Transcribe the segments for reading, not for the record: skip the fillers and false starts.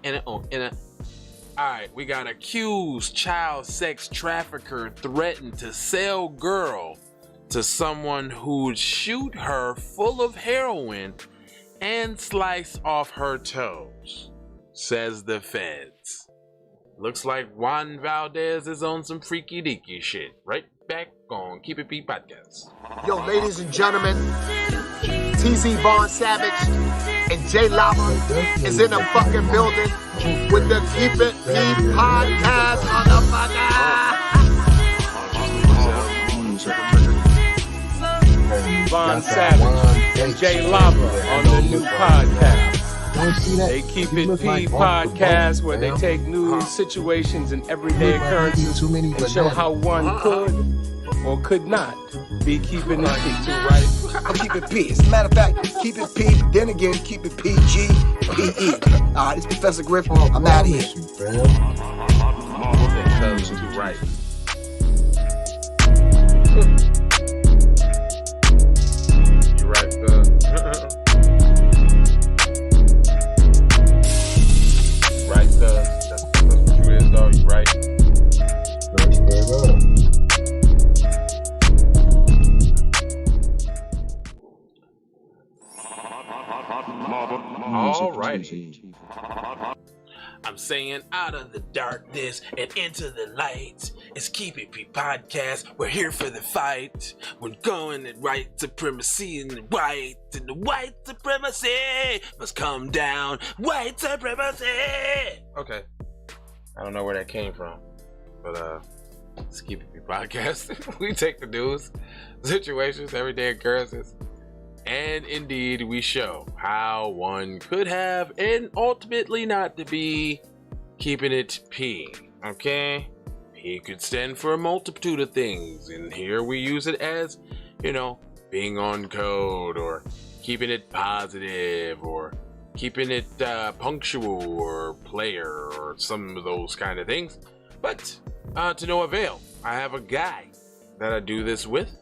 Alright, we got accused child sex trafficker threatened to sell girl to someone who'd shoot her full of heroin and slice off her toes, says the feds. Looks like Juan Valdez is on some freaky deaky shit. Right back on Keep It P Podcast. Yo, ladies and gentlemen, TZ Vaughn Savage and J Lava is in the fucking building with the Keep It P Podcast, motherfucker. Vaughn Savage and J Lava on the new podcast. They Keep It P Podcast, where they take news, situations, and everyday occurrences and show how one could or could not be keeping it P. Right? I'm Keep It P. As a matter of fact, Keep It P, but then again, Keep It PG, PE. Alright, it's Professor Griff. I'm out of here. Right. You right, right, that's what you is, though. You right. All right. I'm saying out of the darkness and into the light. It's Keep It P Podcast. We're here for the fight. We're going at white supremacy and the white supremacy must come down. White supremacy. Okay. I don't know where that came from, but it's Keep It P Podcast. We take the news, situations, everyday occurrences, and indeed we show how one could have and ultimately not to be keeping it P. Okay? P could stand for a multitude of things, and here we use it as, being on code, or keeping it positive, or keeping it punctual, or player, or some of those kind of things. But to no avail. I have a guy that I do this with,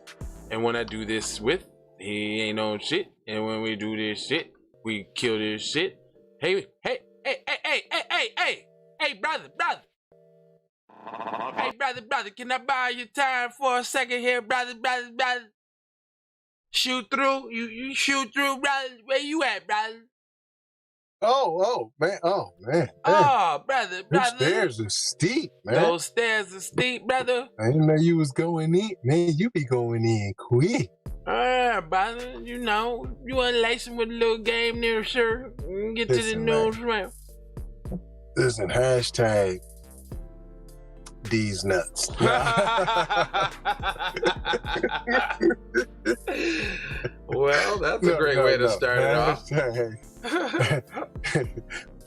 and when I do this with, he ain't on shit, and when we do this shit, we kill this shit. Hey, brother. Hey, brother, can I borrow your time for a second here, brother? Shoot through? You shoot through, brother? Where you at, brother? Oh, man. Oh, brother. Those stairs are steep, man. Those stairs are steep, brother. I didn't know you was going in. Man, you be going in quick. Brother, you want to lace him with a little game there, sir? Get to the news round. Listen, hashtag these nuts. Well, that's a great way to start it off.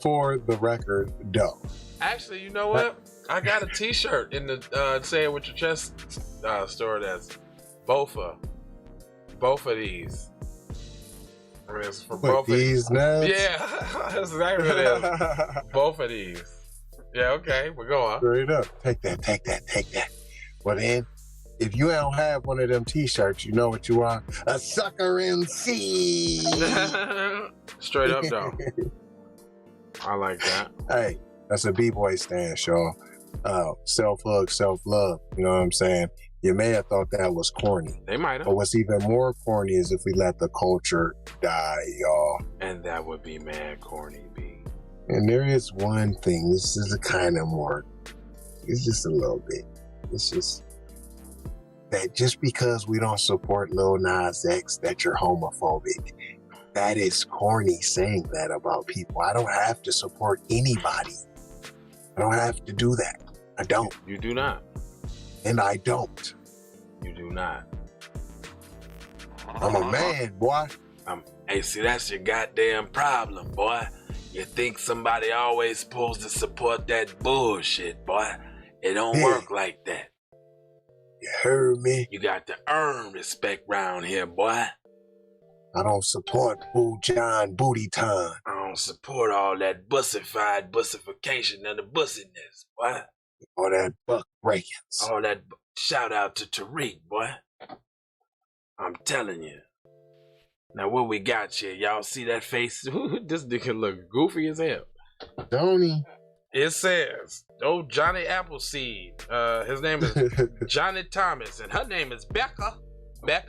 For the record, doe. Actually, you know what? I got a t-shirt in the Say It With Your Chest store that's both of these. I mean, it's for both these nuts? Yeah, that's exactly what it is. Both of these. Yeah, okay, we'll go on. Straight up. Take that. Well then, if you don't have one of them t-shirts, you know what you are? A sucker MC. Straight up, though. I like that. Hey, that's a B-boy stance, y'all. Self-hug, self-love. You know what I'm saying? You may have thought that was corny. They might have. But what's even more corny is if we let the culture die, y'all. And that would be mad corny, B. And there is one thing. This is a kind of more. It's just a little bit. It's just that just because we don't support Lil Nas X, that you're homophobic. That is corny saying that about people. I don't have to support anybody. I don't have to do that. I don't. You do not. And I don't. You do not. I'm a man, boy. Hey, see, that's your goddamn problem, boy. You think somebody always supposed to support that bullshit, boy. It don't work like that. You heard me? You got to earn respect round here, boy. I don't support Boo John Booty Time. I don't support all that bussification and the bussiness, boy. All that buck breakings. All that shout out to Tariq, boy. I'm telling you. Now what we got here? Y'all see that face? This nigga look goofy as hell. Don't he? It says, Johnny Appleseed. His name is Johnny Thomas, and her name is Becca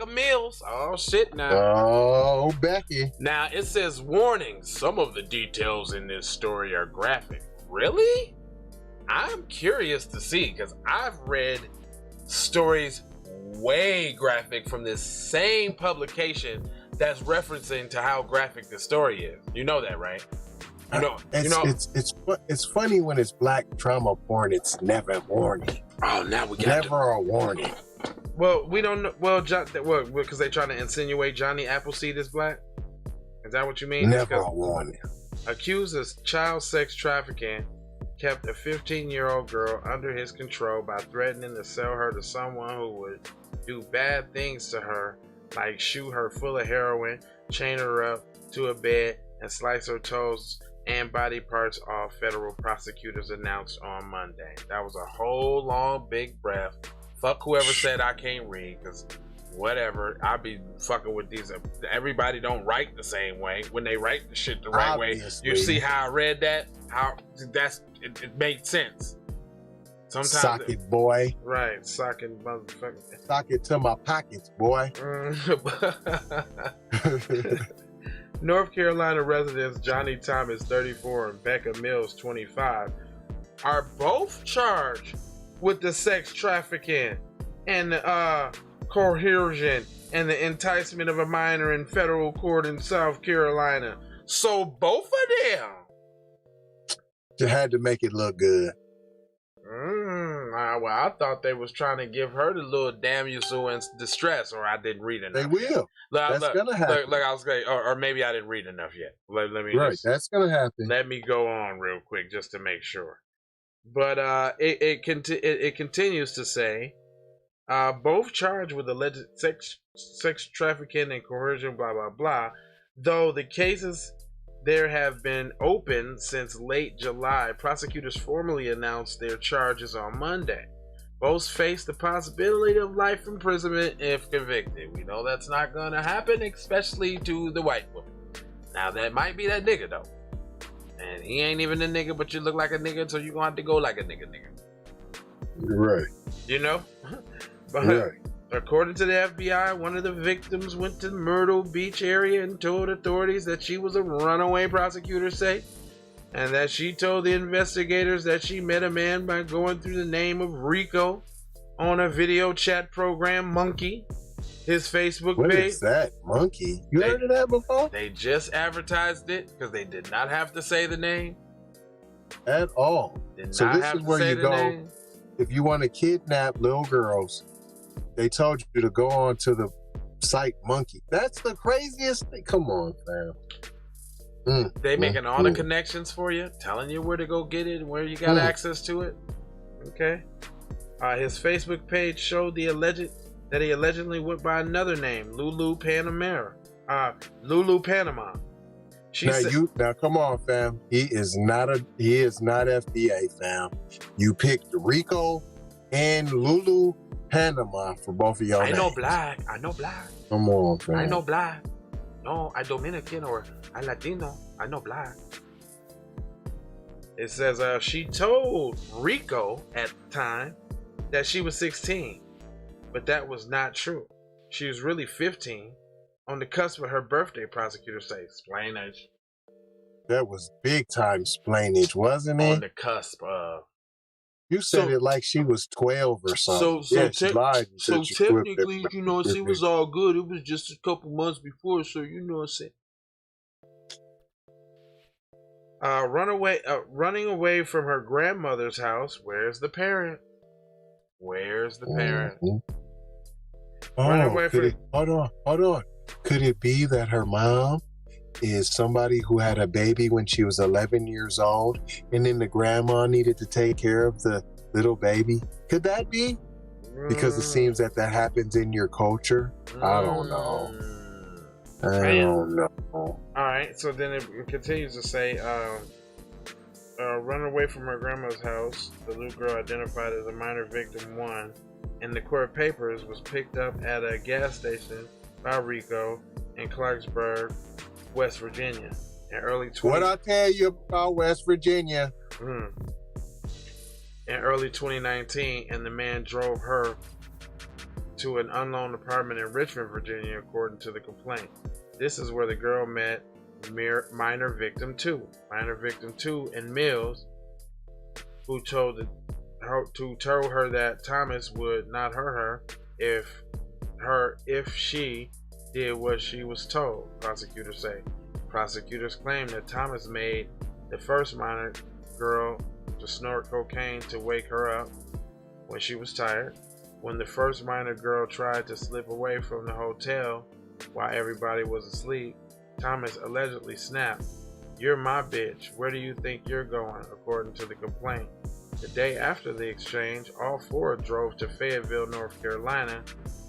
Mills. Oh shit now. Oh, Becky. Now it says, warning, some of the details in this story are graphic. Really? I'm curious to see, because I've read stories way graphic from this same publication that's referencing to how graphic the story is. You know that, right? It's funny when it's black trauma porn. It's never warning. Oh, now we got never a warning. Well, we don't know. Well, because they trying to insinuate Johnny Appleseed is black. Is that what you mean? Never a warning. Accused of child sex trafficking, kept a 15-year-old girl under his control by threatening to sell her to someone who would do bad things to her, like shoot her full of heroin, chain her up to a bed, and slice her toes and body parts off, federal prosecutors announced on Monday. That was a whole long big breath. Fuck whoever said I can't read, because whatever, I be fucking with these. Everybody don't write the same way. When they write the shit the right way, you see how I read that? How it made sense. Sometimes socket boy. Right, socket motherfucker. Socket to my pockets, boy. North Carolina residents Johnny Thomas, 34, and Becca Mills, 25, are both charged with the sex trafficking and the coercion and the enticement of a minor in federal court in South Carolina. So both of them. You had to make it look good. Well, I thought they was trying to give her the little damsel in distress, or I didn't read enough. They will. That's gonna happen. Like I was going, or maybe I didn't read enough yet. Let me right. That's gonna happen. Let me go on real quick just to make sure. But it continues to say, both charged with alleged sex trafficking and coercion, blah blah blah. Though the cases there have been open since late July, prosecutors formally announced their charges on Monday. Both face the possibility of life imprisonment if convicted. We know that's not going to happen, especially to the white woman. Now, that might be that nigga, though. And he ain't even a nigga, but you look like a nigga, so you're going to have to go like a nigga. Right. You know? But right. According to the FBI, one of the victims went to the Myrtle Beach area and told authorities that she was a runaway, prosecutors say, and that she told the investigators that she met a man by going through the name of Rico on a video chat program, Monkey, his Facebook page. What is that, Monkey? You heard of that before? They just advertised it because they did not have to say the name. At all. So this is where you go if you want to kidnap little girls. They told you to go on to the site Monkey. That's the craziest thing. Come on, fam. They making all the connections for you, telling you where to go get it and where you got access to it. Okay. His Facebook page showed that he allegedly went by another name, Lulu Panama. Now come on, fam. He is not FBA, fam. You picked Rico and Lulu Panama for both of y'all. I know black. Come on, fam. I know black. No, I Dominican or I Latino. I know black. It says she told Rico at the time that she was 16, but that was not true. She was really 15, on the cusp of her birthday. Prosecutors say, explainage. That was big time explainage, wasn't it? On the cusp of. You said it like she was 12 or something. She lied. So technically, she was all good. It was just a couple months before, so you know what I'm saying. Running away from her grandmother's house. Where's the parent? Mm-hmm. Hold on. Could it be that her mom is somebody who had a baby when she was 11 years old, and then the grandma needed to take care of the little baby? Could that be? Because it seems that happens in your culture. I don't know. All right, so then it continues to say, run away from her grandma's house. The little girl, identified as a minor victim 1 in the court papers, was picked up at a gas station by Rico in Clarksburg, West Virginia, In early What I tell you about West Virginia? In early 2019, and the man drove her to an unknown apartment in Richmond, Virginia, according to the complaint. This is where the girl met minor victim 2. Minor victim 2 and Mills, who told her that Thomas would not hurt her if she did what she was told, prosecutors say. Prosecutors claim that Thomas made the first minor girl to snort cocaine to wake her up when she was tired. When the first minor girl tried to slip away from the hotel while everybody was asleep, Thomas allegedly snapped, "You're my bitch. Where do you think you're going?" according to the complaint. The day after the exchange, all four drove to Fayetteville, North Carolina,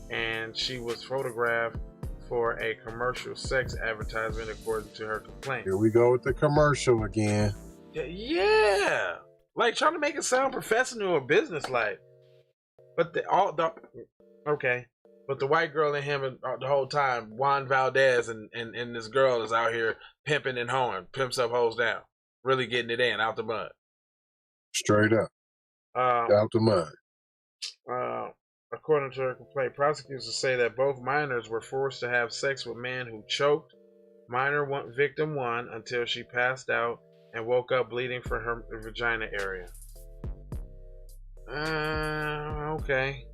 and she was photographed for a commercial sex advertisement, according to her complaint. Here we go with the commercial again. Yeah, like trying to make it sound professional or business-like. But the white girl and him the whole time, Juan Valdez and this girl is out here pimping and hoeing, pimps up, hoes down, really getting it in out the mud. Straight up, out the mud. According to her complaint, prosecutors say that both minors were forced to have sex with men who choked victim 1 until she passed out and woke up bleeding from her vagina area. Okay.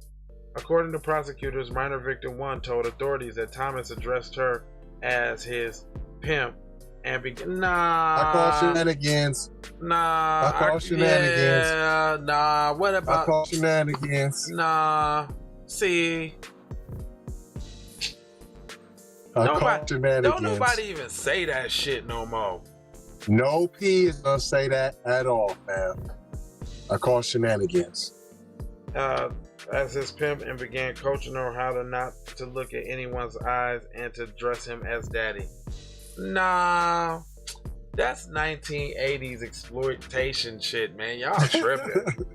According to prosecutors, minor victim 1 told authorities that Thomas addressed her as his pimp and began. I call shenanigans. I call shenanigans. Yeah, nah. What about? I call shenanigans. Nah. See. Call shenanigans. Don't nobody even say that shit no more. No P is gonna say that at all, man. I call shenanigans. As his pimp and began coaching her how to not to look at anyone's eyes and to dress him as daddy. Nah, that's 1980s exploitation shit, man. Y'all tripping.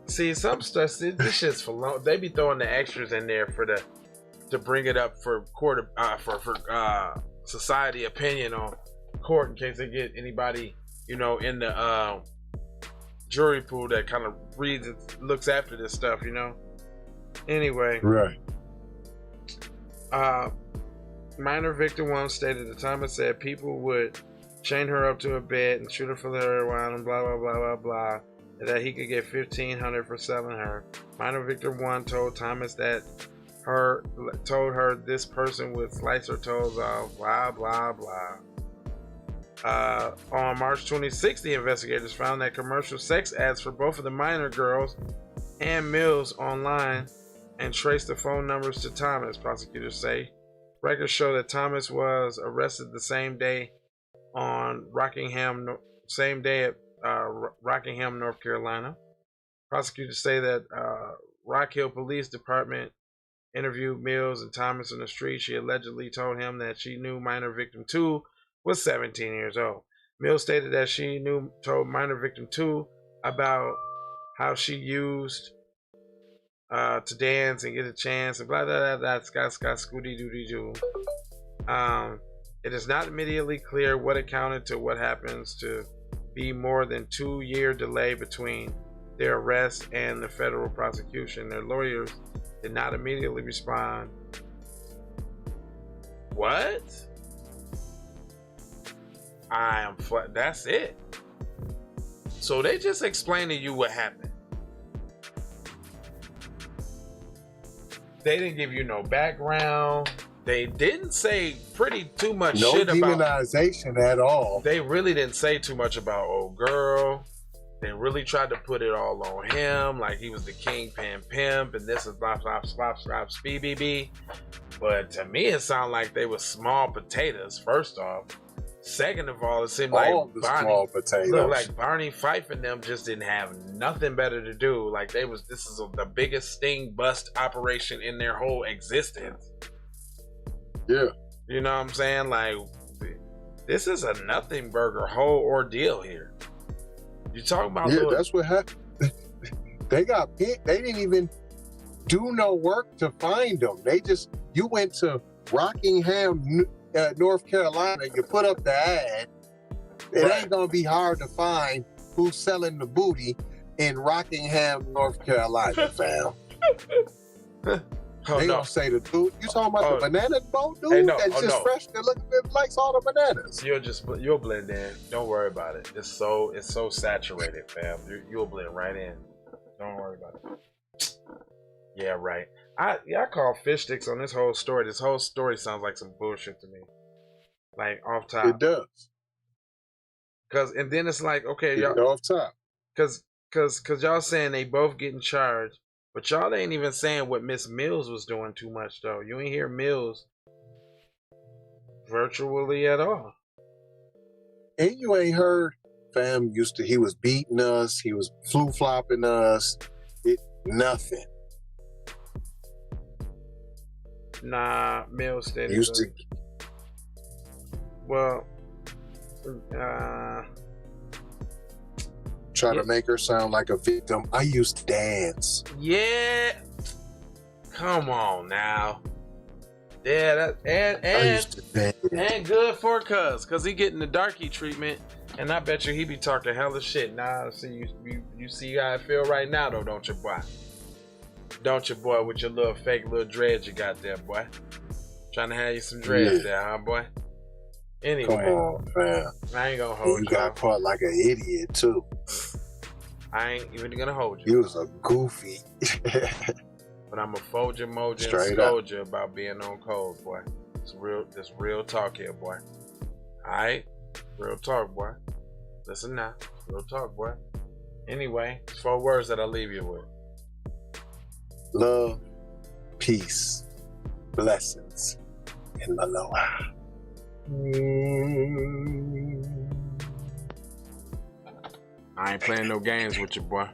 See, some stuff, this shit's for long. They be throwing the extras in there to bring it up for court, for society opinion on court in case they get anybody, in the jury pool that kind of reads it, looks after this stuff, Anyway. Right. Minor victim 1 stated that Thomas said people would chain her up to a bed and shoot her for the heroin and blah blah blah blah blah, and that he could get $1,500 for selling her. Minor victim 1 told Thomas told her this person would slice her toes off, blah blah blah. On March 26th, the investigators found that commercial sex ads for both of the minor girls and Mills online and traced the phone numbers to Thomas, prosecutors say. Records show that Thomas was arrested the same day at Rockingham, North Carolina. Prosecutors say that Rock Hill Police Department interviewed Mills and Thomas on the street. She allegedly told him that she knew minor victim 2 was 17 years old. Mills stated that she told minor victim 2 about how she used to dance and get a chance and blah blah blah Scott scooty doody doo. It is not immediately clear what accounted to what happens to be more than 2-year delay between their arrest and the federal prosecution. Their lawyers did not immediately respond. What? That's it. So they just explained to you what happened. They didn't give you no background. They didn't say too much shit about... No demonization at all. They really didn't say too much about old girl. They really tried to put it all on him, like he was the kingpin pimp, and this is blah, blah, blah, blah, BBB. But to me, it sounded like they were small potatoes, first off. Second of all, it seemed all like small potatoes. Looked like Barney Fife and them just didn't have nothing better to do. Like this is the biggest sting bust operation in their whole existence. Yeah. You know what I'm saying? Like, this is a nothing burger whole ordeal here. You talking about? Yeah, that's what happened. They got picked. They didn't even do no work to find them. You went to Rockingham North Carolina, you put up the ad, it ain't gonna be hard to find who's selling the booty in Rockingham, North Carolina, fam. They gonna say the dude. You talking about the banana boat dude that's just fresh and looking likes all the bananas. You'll blend in. Don't worry about it. It's so saturated, fam. You'll blend right in. Don't worry about it. Yeah, right. I call fish sticks on this whole story. This whole story sounds like some bullshit to me. Like off top. It does. And then it's like, okay, y'all off top. Cause y'all saying they both getting charged, but y'all ain't even saying what Miss Mills was doing too much though. You ain't hear Mills virtually at all. And you ain't heard fam he was beating us, he was flu-flopping us. Nothing. Nah, Mills said try to make her sound like a victim. I used to dance. Yeah. Come on now. Yeah, I used to dance. And good for cuz he getting the darky treatment, and I bet you he be talking hella shit. Nah, see you see how I feel right now though, don't you, boy? Don't you, boy, with your little fake little dreads you got there, boy? Trying to have you some dreads there, huh, boy? Anyway, come on, fam. I ain't gonna hold you. You got caught like an idiot too. I ain't even gonna hold you. You was a goofy. But I'm a fold you, moja, and scold you about being on cold, boy. It's real talk here, boy. Alright? Real talk, boy. Listen now. Real talk, boy. Anyway, 4 words that I'll leave you with. Love, peace, blessings, and aloha. I ain't playing no games with you, boy.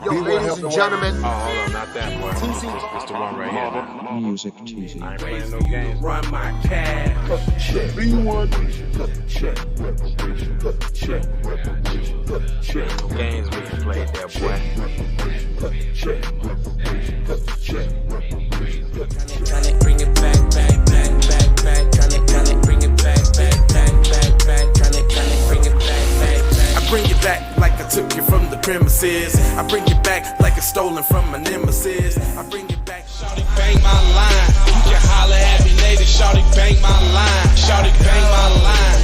Yo, ladies and gentlemen. Oh, hold on, not that boy. It's the one right here. Now. Music cheesy. I ain't playing no games. Run my cash. Check. No games we can play there, boy. Tryna bring it back. Tryna bring it back. Tryna bring it back. I bring it back like I took it from the premises. I bring it back like it's stolen from my nemesis. I bring it back. Shawty bang my line. You can holler at me later. Shawty bang my line. Shawty bang my line.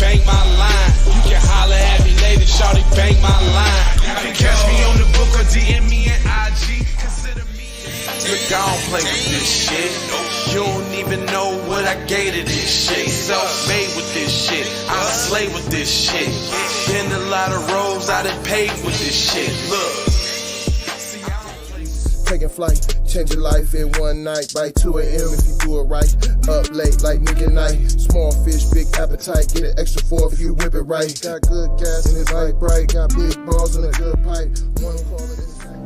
Bang my line. You can holler at me later. Shawty bang my line. You can catch me on the book or DM me at IG. Consider me. Look, I don't play with this shit. You don't even know what I gave to this shit. Self-made with this shit. I slay with this shit. Been a lot of roads I done paved with this shit. Look. Taking flight, changing life in one night. By 2 a.m. if you do it right. Up late like nigga night. Small fish, big appetite. Get an extra 4 if you whip it right. Got good gas and it's light bright. Got big balls and a good pipe. One call it inside.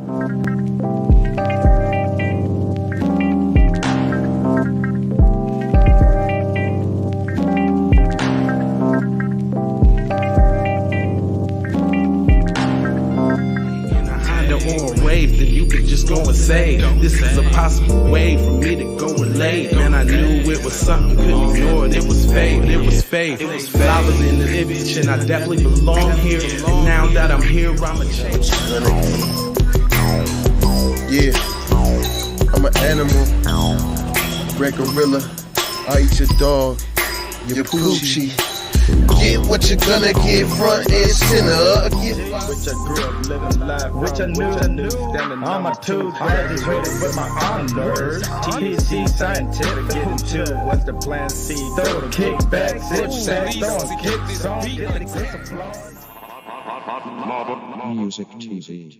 Then you could just go and say, this is a possible way for me to go and lay. Man, I knew it was something, couldn't ignore it. It was fate, it was fate. I was in the image and I definitely belong here. And now that I'm here, I'ma change. Yeah, I'm an animal, red gorilla. I eat your dog, your poochie. Get what you're gonna get, front and center. Which I grew up living life, which I knew. Standing on my toes, graduated with my honors. TC scientific, getting to what's the plan C? Throw the kickback, zip sack, throwing kicks on. Music cheesy.